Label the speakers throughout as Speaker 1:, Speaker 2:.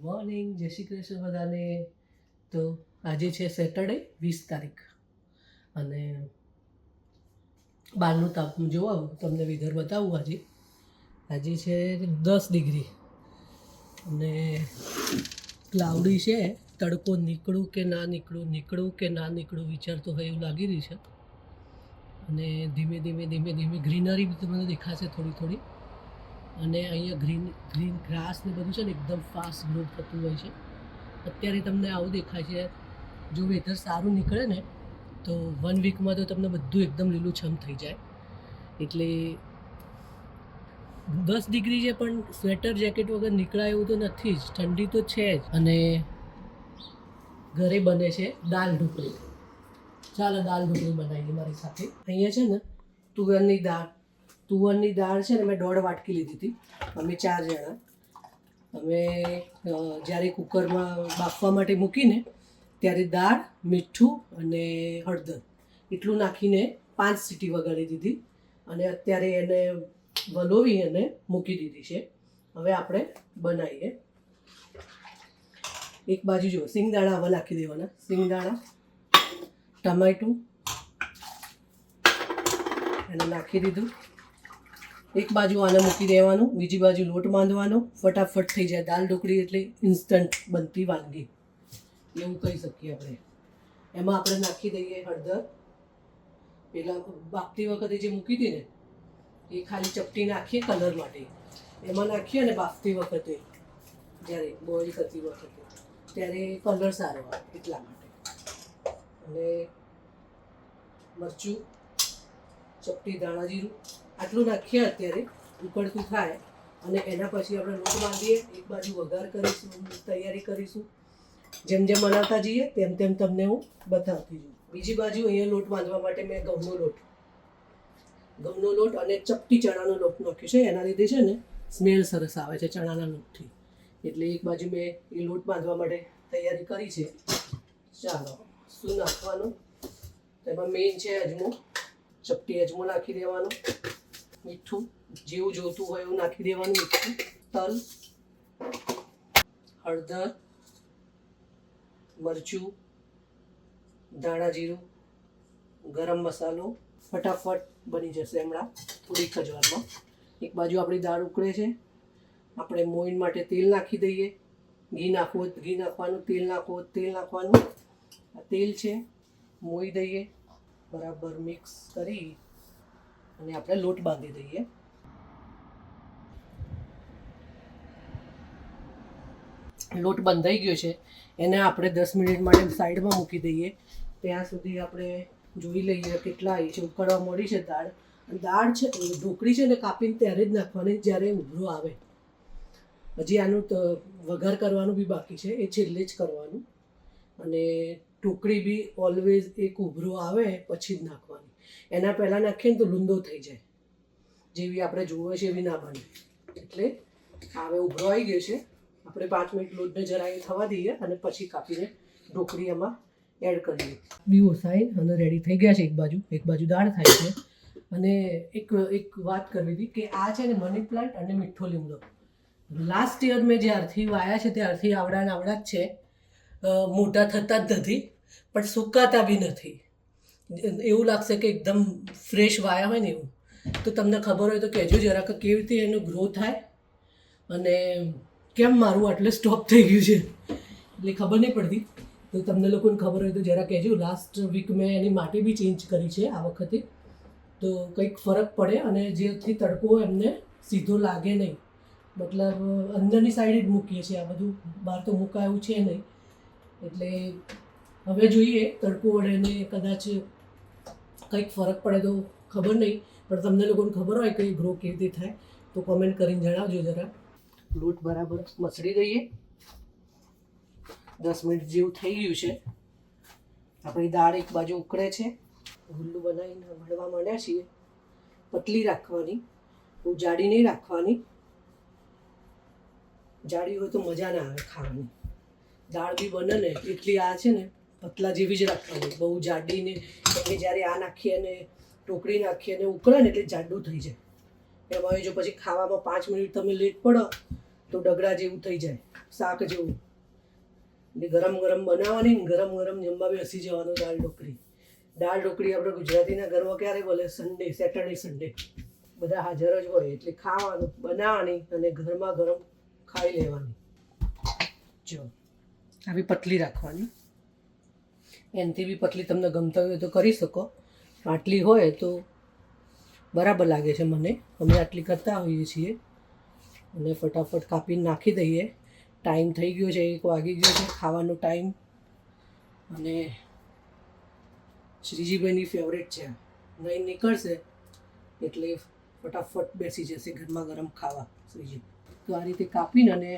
Speaker 1: Morning, જય શ્રી કૃષ્ણ બધાને. તો આજે છે સેટરડે 20 તારીખ અને બહારનું તાપમાન જોવા તમને વેધર બતાવું. આજે છે 10 ડિગ્રી અને ક્લાઉડી છે. તડકો નીકળું કે ના નીકળું વિચારતો હોય એવું લાગી રહ્યું છે. અને ધીમે ધીમે ગ્રીનરી બી તમને દેખાશે થોડી અને અહીંયા ગ્રીન ગ્રાસ ને બધું છે ને એકદમ ફાસ્ટ ગ્રો થતું હોય છે. અત્યારે તમને આવું દેખાય છે. જો વેધર સારું નીકળે ને તો 1 વીકમાં તો તમને બધું એકદમ લીલુંછમ થઈ જાય. એટલે 10 ડિગ્રી છે પણ સ્વેટર જેકેટ વગર નીકળાય એવું તો નથી જ, ઠંડી તો છે જ. અને ઘરે બને છે દાલ ઢોકળી. ચાલો દાલ ઢોકળી બનાવીએ મારી સાથે. અહીંયા છે ને તુવેરની દાળ છે ને મેં 1.5 વાટકી લીધી હતી. અમે 4 જણા. અમે જ્યારે કુકરમાં બાફવા માટે મૂકીને ત્યારે દાળ, મીઠું અને હળદર એટલું નાખીને 5 સીટી વગાડી દીધી અને અત્યારે એને વલોવી અને મૂકી દીધી છે. હવે આપણે બનાવીએ. એક બાજુ જો સિંગદાણા હવે નાખી દેવાના. સિંગદાણા, ટમેટું એને નાખી દીધું. એક બાજુ આને મૂકી દેવાનું, બીજી બાજુ લોટ બાંધવાનો. ફટાફટ થઈ જાય. દાલ ઢોકળી એટલે ઇન્સ્ટન્ટ બનતી વાનગી એવું કહી શકીએ આપણે. એમાં આપણે નાખી દઈએ હળદર. પહેલાં બાફતી વખતે જે મૂકી હતી ને એ ખાલી ચપટી નાખીએ કલર માટે. એમાં નાખીએ ને બાફતી વખતે જ્યારે બોઇલ કરતી વખતે ત્યારે કલર સારો આવે એટલા માટે. અને મરચું, ચપટી ધાણા જીરું આટલું નાખીએ અત્યારે ઉકળતું થાય અને એના પછી આપણે લોટ બાંધીએ. એક બાજુ વઘાર કરીશું, તૈયારી કરીશું. જેમ બનાવતા જઈએ તેમ તમને હું બતાવતી જઉં. બીજી બાજુ અહીંયા લોટ બાંધવા માટે મેં ઘઉંનો લોટ અને ચપટી ચણાનો લોટ નાખ્યો છે. એના લીધે છે ને સ્મેલ સરસ આવે છે ચણાના લોટથી. એટલે એક બાજુ મેં એ લોટ બાંધવા માટે તૈયારી કરી છે. ચાલો શું નાખવાનું? તેમાં મેઇન છે અજમો. ચપટી અજમો નાખી દેવાનો. મીઠું જેવું જોતું હોય એવું નાખી દેવાનું. મીઠું, તલ, હળદર, મરચું, ધાણા જીરું, ગરમ મસાલો. ફટાફટ બની જશે હમણાં થોડીક જ વારમાં. એક બાજુ આપણી દાળ ઉકળે છે. આપણે મોઈન માટે તેલ નાખી દઈએ. ઘી નાખવું ઘી નાખવાનું, તેલ નાખવું તેલ નાખવાનું. આ તેલ છે, મોઈ દઈએ. બરાબર મિક્સ કરી અને આપણે લોટ બાંધી દઈએ. લોટ બંધાઈ ગયો છે. એને આપણે 10 મિનિટ માટે સાઈડમાં મૂકી દઈએ. ત્યાં સુધી આપણે જોઈ લઈએ કેટલા આવી છે. ઉકળવા મળી છે દાળ. છે ઢોકળી છે ને કાપીને ત્યારે જ નાખવાની જ્યારે ઉભરો આવે. હજી આનું વઘાર કરવાનું બી બાકી છે, એ છેલ્લે જ કરવાનું. અને ઢોકળી બી ઓલવેઝ એક ઉભરો આવે પછી જ નાખવાની. એના પહેલાં નાખીએ ને તો લૂંદો થઈ જાય. જેવી આપણે જોઈએ છે એવી ના બને. એટલે હવે ઉભરો આવી ગયો છે. આપણે 5 મિનિટ લોટને જરાય થવા દઈએ અને પછી કાપીને ઢોકળી એમાં એડ કરીએ. બી ઓસાઈ અને રેડી થઈ ગયા છે. એક બાજુ દાળ થાય છે. અને એક વાત કરવી હતી કે આ છે ને મની પ્લાન્ટ અને મીઠો લીમડો લાસ્ટ યર મેં જ્યારથી વાયા છે ત્યારથી આવડા જ છે. મોટા થતા જ નથી પણ સુકાતા બી નથી. એવું લાગશે કે એકદમ ફ્રેશ વાયા હોય ને એવું. તો તમને ખબર હોય તો કહેજો જરાક કેવી રીતે એનો ગ્રો થાય અને કેમ મારું આટલે સ્ટોપ થઈ ગયું છે એટલે ખબર નહીં પડતી. તો તમને લોકોને ખબર હોય તો જરા કહેજો. લાસ્ટ વીક મેં એની માટી બી ચેન્જ કરી છે આ વખતે. તો કંઈક ફરક પડે અને જેથી તડકો એમને સીધો લાગે નહીં. મતલબ અંદરની સાઈડ જ મૂકીએ છીએ. આ બધું બહાર તો મુકાયું છે નહીં. એટલે હવે જોઈએ તડકો વડે ને કદાચ કંઈક ફરક પડે તો ખબર નહીં. પણ તમને લોકોને ખબર હોય કે ગ્રો કેવી રીતે થાય તો કોમેન્ટ કરીને જણાવજો જરા. લોટ બરાબર મસળી દઈએ. 10 મિનિટ જેવું થઈ ગયું છે. આપણી દાળ એક બાજુ ઉકળે છે. ગુલ્લું બનાવીને વળવા માંડ્યા છીએ. પતલી રાખવાની, બહુ જાડી નહીં રાખવાની. જાડી હોય તો મજા ના આવે ખાવાની. દાળ બી બને ને એટલી આ છે ને પતલા જેવી જ રાખવાની. બહુ જાડી ને એટલે જ્યારે આ નાખીએ ને ઢોકળી નાખીએ ને ઉકળે ને એટલે જાડું થઈ જાય. એમાં જો પછી ખાવામાં 5 મિનિટ તમે લેટ પડો તો ડગડા જેવું થઈ જાય. શાક જેવું. એટલે ગરમ ગરમ બનાવવાની ને ગરમ ગરમ જમવા બેસી જવાનું. દાળ ઢોકળી આપણે ગુજરાતીના ઘરમાં ક્યારે બોલે? સન્ડે, સેટરડે સન્ડે બધા હાજર જ હોય એટલે ખાવાનું બનાવવાની અને ગરમા ગરમ ખાઈ લેવાની. જો આવી પતલી રાખવાની, એનાથી બી પતલી તમને ગમતા હોય તો કરી શકો. આટલી હોય તો બરાબર લાગે છે મને, અમે આટલી કરતા હોઈએ છીએ. અને ફટાફટ કાપીને નાખી દઈએ. ટાઈમ થઈ ગયો છે, 1 વાગી ગયો છે ખાવાનો ટાઈમ. અને શ્રીજીભાઈની ફેવરેટ છે, નહીં નીકળશે એટલે ફટાફટ બેસી જશે ગરમા ગરમ ખાવા શ્રીજી. તો આ રીતે કાપીને, અને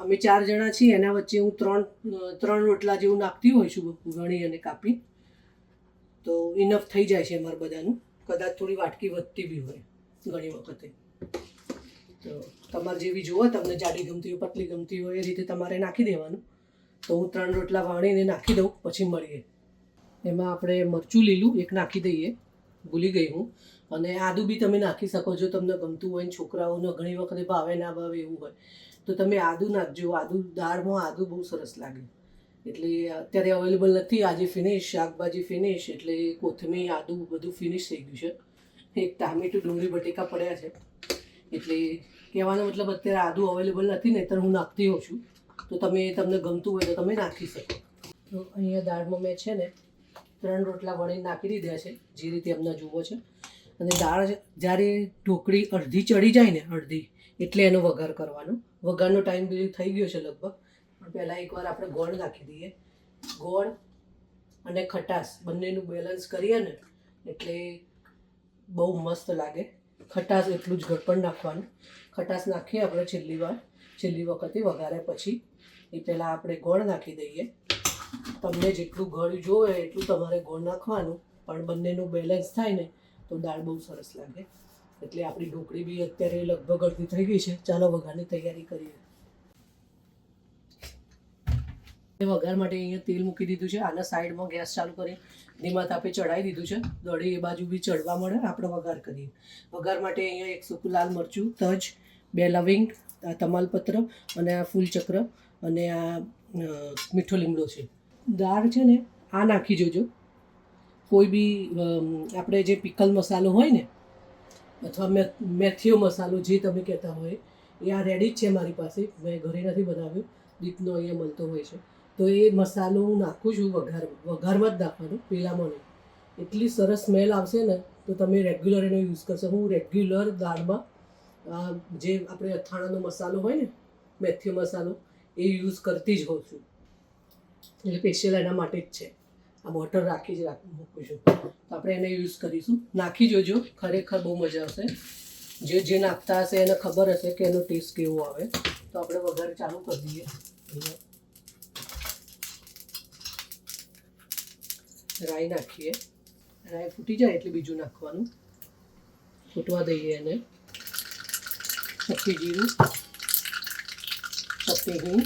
Speaker 1: અમે 4 જણા છીએ, એના વચ્ચે હું 3 રોટલા જેવું નાખતી હોઉં છું વણી અને કાપી. તો ઇનફ થઈ જાય છે અમારે બધાનું. કદાચ થોડી વાટકી વધતી બી હોય ઘણી વખતે. તો તમારે જેવી જુઓ, તમને જાડી ગમતી હોય, પતલી ગમતી હોય, એ રીતે તમારે નાખી દેવાનું. તો હું 3 રોટલા વાણીને નાખી દઉં, પછી મળીએ. એમાં આપણે મરચું લીલું 1 નાખી દઈએ, ભૂલી ગઈ હું. અને આદું બી તમે નાખી શકો છો, તમને ગમતું હોય. છોકરાઓને ઘણી વખતે ભાવે ના ભાવે એવું હોય તો તમે આદું નાખજો. દાળમાં આદું બહુ સરસ લાગે. એટલે અત્યારે અવેલેબલ નથી, આજે ફિનિશ, શાકભાજી ફિનિશ, એટલે કોથમીર, આદું બધું ફિનિશ થઈ ગયું છે. 1 ટામેટું, ડુંગળી, બટેકા પડ્યા છે. એટલે કહેવાનો મતલબ અત્યારે આદું અવેલેબલ નથી, નહીંતર હું નાખતી હોઉં છું. તો તમને ગમતું હોય તો તમે નાખી શકો. તો અહીંયા દાળમાં મેં છે ને 3 રોટલા વણી નાખી દીધા છે, જે રીતે અમને જુઓ છે. અને દાળ જ્યારે ઢોકળી અડધી ચડી જાય ને, અડધી, એટલે એનો વઘાર કરવાનો. વઘારનો ટાઈમ બી થઈ ગયો છે લગભગ. પણ પહેલાં એકવાર આપણે ગોળ નાખી દઈએ. ગોળ અને ખટાશ બંનેનું બેલેન્સ કરીએ ને એટલે બહુ મસ્ત લાગે. ખટાશ એટલું જ ગળપણ નાખવાનું. ખટાશ નાખીએ આપણે છેલ્લી વખતે વઘાર્યા પછી. એ પહેલાં આપણે ગોળ નાખી દઈએ. તમને જેટલું ગળ જોવે એટલું તમારે ગોળ નાખવાનું, પણ બંનેનું બેલેન્સ થાય ને તો દાળ બહુ સરસ લાગે. એટલે આપણી ઢોકળી બી અત્યારે લગભગ અડધી થઈ ગઈ છે. ચાલો વઘારની તૈયારી કરીએ. વઘાર માટે અહીંયા તેલ મૂકી દીધું છે. આના સાઈડમાં ગેસ ચાલુ કરી ધીમા તાપે ચડાવી દીધું છે. દળી એ બાજુ બી ચડવા મળે, આપણે વઘાર કરીએ. વઘાર માટે અહીંયા 1 સૂકું લાલ મરચું, તજ, 2 લવિંગ, આ તમાલપત્ર અને આ ફૂલચક્ર અને આ મીઠો લીમડો છે. દાળ છે ને આ નાખી જોજો. કોઈ બી આપણે જે પિકલ મસાલો હોય ને, અથવા મેથીઓ મસાલો જે તમે કહેતા હોય, એ આ રેડી જ છે મારી પાસે. મેં ઘરે નથી બનાવ્યો, દીપનો અહીંયા મળતો હોય છે. તો એ મસાલો હું નાખું છું વઘારમાં જ નાખવાનો, પેલામાં નહીં. એટલી સરસ સ્મેલ આવશે ને, તો તમે રેગ્યુલર એનો યુઝ કરશો. હું રેગ્યુલર દાળમાં જે આપણે અથાણાનો મસાલો હોય ને, મેથીઓ મસાલો, એ યુઝ કરતી જ હોઉં છું. એટલે સ્પેશિયલ એના માટે જ છે. આ બોટલ રાખી જ મૂકું છું. તો આપણે એને યુઝ કરીશું. નાખી જોજો, ખરેખર બહુ મજા આવશે. જે નાખતા હશે એને ખબર હશે કે એનો ટેસ્ટ કેવો આવે. તો આપણે વઘાર ચાલુ કરી દઈએ. રાઈ નાખીએ. રાઈ ફૂટી જાય એટલે બીજું નાખવાનું. ફૂટવા દઈએ એને. ચપટી જીરું, ચપટી હિંગ,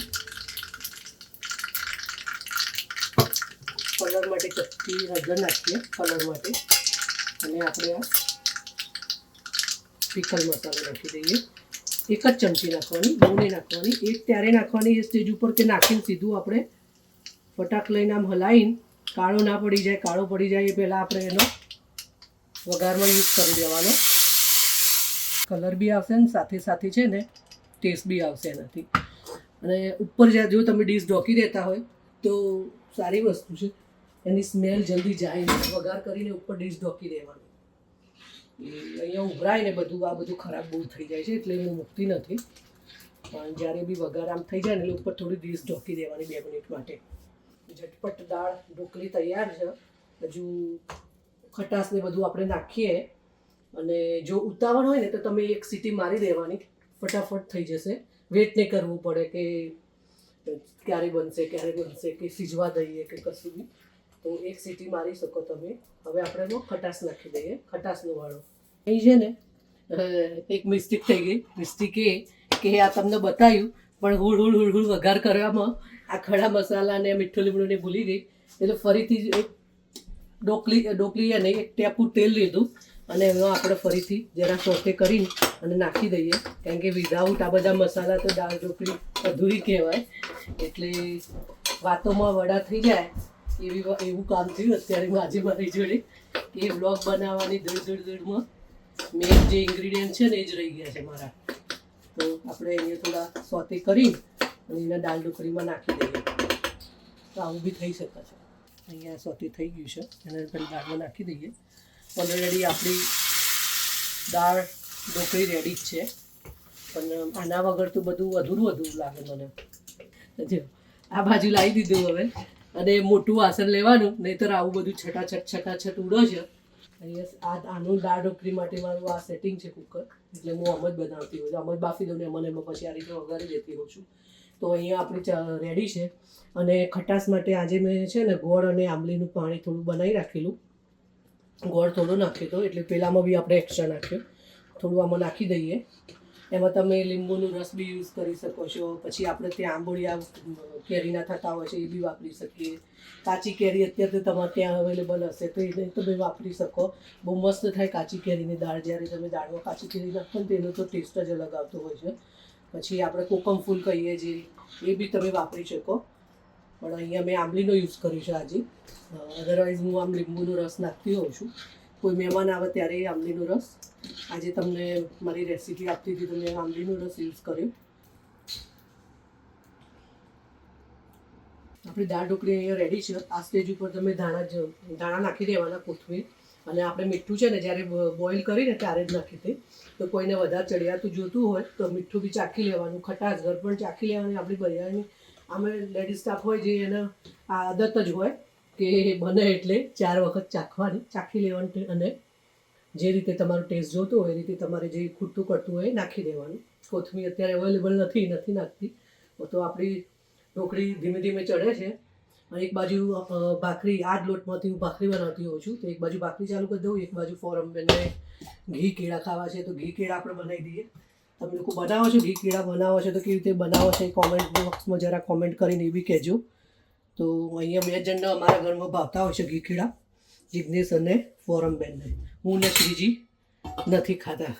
Speaker 1: કલર માટે ચપટી હળદર નાખીએ કલર માટે. અને આપણે આ પિકલ મસાલો નાખી દઈએ. 1 જ ચમચી નાખવાની, બહુ નહીં નાખવાની. એક ત્યારે નાખવાની એ સ્ટેજ ઉપર કે નાખીને સીધું આપણે ફટાક લઈને આમ હલાવીને કાળો ના પડી જાય. કાળો પડી જાય એ પહેલાં આપણે એનો વઘારમાં યુઝ કરી દેવાનો. કલર બી આવશે ને સાથે છે ને ટેસ્ટ બી આવશે એનાથી. અને ઉપર જો તમે ડીશ ઢોકી દેતા હોય તો સારી વસ્તુ છે. એની સ્મેલ જલ્દી જાય નહીં. વઘાર કરીને ઉપર ડીશ ઢોકી દેવાનું. અહીંયા ઉભરાય ને આ બધું ખરાબ બહુ થઈ જાય છે, એટલે હું મૂકતી નથી. પણ જ્યારે બી વઘાર આમ થઈ જાય ને એટલે ઉપર થોડી ડીશ ઢોકી દેવાની 2 મિનિટ માટે. ઝટપટ દાળ ઢોકળી તૈયાર છે. હજુ ખટાશ ને બધું આપણે નાખીએ. અને જો ઉતાવળ હોય ને તો તમે 1 સીટી મારી દેવાની, ફટાફટ થઈ જશે. વેટ નહીં કરવું પડે કે ક્યારે બનશે કે સિજવા દઈએ કે કશું બી. તો 1 સીટી મારી શકો તમે. હવે આપણે એમાં ખટાશ નાખી દઈએ. ખટાશનો વાળો અહીં છે ને એક મિસ્ટેક થઈ ગઈ. મિસ્ટેક એ કે આ તમને બતાવ્યું, પણ હુળ વઘાર કરવામાં આ ખડા મસાલા અને મીઠું લીમડુંને ભૂલી ગઈ. એટલે ફરીથી એક ડોકલી અને 1 ટેપું તેલ લીધું અને એમાં આપણે ફરીથી જરા સોતે કરીને અને નાખી દઈએ, કારણ કે વિધાઉટ આ બધા મસાલા તો દાળ ઢોકળી અધૂરી કહેવાય. એટલે વાતોમાં વડા થઈ જાય એવું કામ થયું અત્યારે આજે મારી જોડે. એ વ્લોગ બનાવવાની દોડમાં મેઇન જે ઇન્ગ્રીડિયન્ટ છે ને એ જ રહી ગયા છે મારા. તો આપણે અહીંયા થોડા સોતે કરી અને એના દાળ ઢોકળીમાં નાખી દઈએ. તો આવું બી થઈ શકે છે. અહીંયા સોતે થઈ ગયું છે, એને પેલી દાળમાં નાખી દઈએ. ઓલરેડી આપણી દાળ ઢોકળી રેડી જ છે, પણ આના વગર તો બધું અધૂરું લાગે મને. જો આ બાજુ લાવી દીધું હવે, અને મોટું વાસણ લેવાનું, નહીંતર આવું બધું છટાછટ ઉડો છે. અહીંયા આનું દાળ ઢોકળી માટે મારું આ સેટિંગ છે કુકર, એટલે હું આમ જ બનાવતી હોઉં છું. આમ જ બાફી દઉં ને મને પછી આ રીતે વઘારી દેતી હોઉં છું. તો અહીંયા આપણી રેડી છે. અને ખટાશ માટે આજે મેં છે ને ગોળ અને આંબલીનું પાણી થોડું બનાવી રાખેલું. ગોળ થોડો નાખ્યો હતો, એટલે પેલામાં બી આપણે એક્સ્ટ્રા નાખ્યો. થોડું આમાં નાખી દઈએ. એમાં તમે લીંબુનું રસ બી યુઝ કરી શકો છો. પછી આપણે ત્યાં આંબોળિયા કેરીના થતા હોય છે એ બી વાપરી શકીએ. કાચી કેરી અત્યારે તો તમારે ત્યાં અવેલેબલ હશે તો એને તમે વાપરી શકો. બહુ મસ્ત થાય કાચી કેરીની દાળ. જ્યારે તમે દાળમાં કાચી કેરી નાખો ને તો એનો તો ટેસ્ટ જ અલગ આવતો હોય છે. પછી આપણે કોકમ ફૂલ કહીએ જે, એ બી તમે વાપરી શકો. પણ અહીંયા મેં આંબલીનો યુઝ કર્યો છે આજે. અધરવાઇઝ હું આમ લીંબુનો રસ નાખતી હોઉં છું. કોઈ મહેમાન આવે ત્યારે આંબલીનો રસ. આજે તમને મારી રેસીપી આપતી હતી તો મેં આંબલીનો રસ યુઝ કર્યો. આપણી દાળ ઢોકળી અહીંયા રેડી છે. આ સ્ટેજ ઉપર તમે દાણા નાખી દેવાના, કોથમીર. અને આપણે મીઠું છે ને જ્યારે બોઇલ કરીને ત્યારે જ નાખી દે. તો કોઈને વધારે ચડિયાતું જોતું હોય તો મીઠું બી ચાખી લેવાનું, ખટાશ ઘર પણ ચાખી લેવાની. આપણી બરિયાની અમે લેડીઝ સ્ટાફ હોય જે એને આદત જ હોય કે બને એટલે 4 વખત ચાખી લેવાની. અને જે રીતે તમારો ટેસ્ટ જોતો હોય એ રીતે તમારે જે ખૂટતું કરતું હોય એ નાખી દેવાનું. કોથમીર અત્યારે અવેલેબલ નથી નાખતી. તો આપણી ઢોકળી ધીમે ધીમે ચડે છે. અને એક બાજુ ભાખરી, આ જ લોટમાંથી હું ભાખરી બનાવતી હોઉં છું. તો એક બાજુ ભાખરી ચાલુ કરી દઉં, એક બાજુ ફોરમબેનને ઘી કેળા ખાવા છે તો ઘી કેળા આપણે બનાવી દઈએ. તમે લોકો બનાવો છો ઘી કેળા બનાવો છો તો કેવી રીતે બનાવો છો એ કોમેન્ટ બોક્સમાં જરા કોમેન્ટ કરીને એ બી કહેજો. તો અહીંયા 2 જણના અમારા ઘરમાં ભાવતા હોય છે ઘી કેળા, જિગ્નેશ અને ફોરમબેનને. હું ને શ્રીજી નથી ખાતા.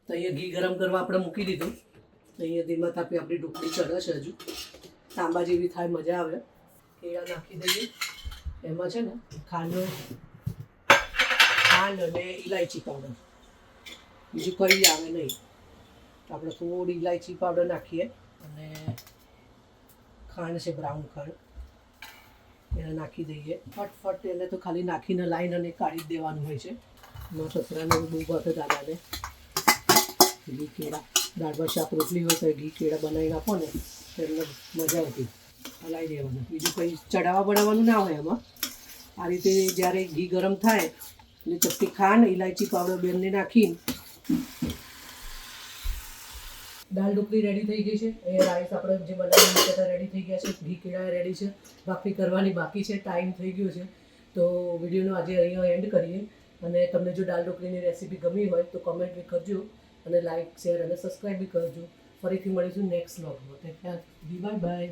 Speaker 1: તો અહીંયા ઘી ગરમ કરવા આપણે મૂકી દીધું. અહીંયા ધીમા તાપે આપણી ઢોકળી ચડે છે. હજુ તાંબા જેવી થાય, મજા આવે. કેળા નાખી દઈએ. એમાં છે ને ખાંડ અને ઇલાયચી પાવડર, બીજું કંઈ આવે નહીં. આપણે થોડી ઇલાયચી પાવડર નાખીએ અને ખાંડ છે બ્રાઉન ખાંડ, એને નાખી દઈએ. ફટફટ એને તો ખાલી નાખીને લાઈન અને કાઢી જ દેવાનું હોય છે. મારા સસરાને બહુ ભાવે દાદાને ઘી કેળા. દાળમાં શાક રોટલી હોય તો ઘી કેળા બનાવીને આપો ને એમને મજા આવતી. હલાવી દેવાનું, બીજું કંઈ ચડાવવાનું ના હોય એમાં. આ રીતે જ્યારે ઘી ગરમ થાય એટલે ચપટી ખાંડ, ઇલાયચી પાવડર બેનને નાખીને દાળ ઢોકળી રેડી થઈ ગઈ છે. એ રાઈસ આપણે જે બનાવી હતા રેડી થઈ ગયા છે. ઘી કેળા રેડી છે. ભાખરી કરવાની બાકી છે, ટાઈમ થઈ ગયો છે. તો વિડીયોનો આજે અહીંયા એન્ડ કરીએ. અને તમને જો દાળ ઢોકળીની રેસીપી ગમી હોય તો કમેન્ટ બી કરજો, અને લાઇક, શેર અને સબસ્ક્રાઈબ બી કરજો. ફરીથી મળીશું નેક્સ્ટ વ્લોગમાં. Bye bye.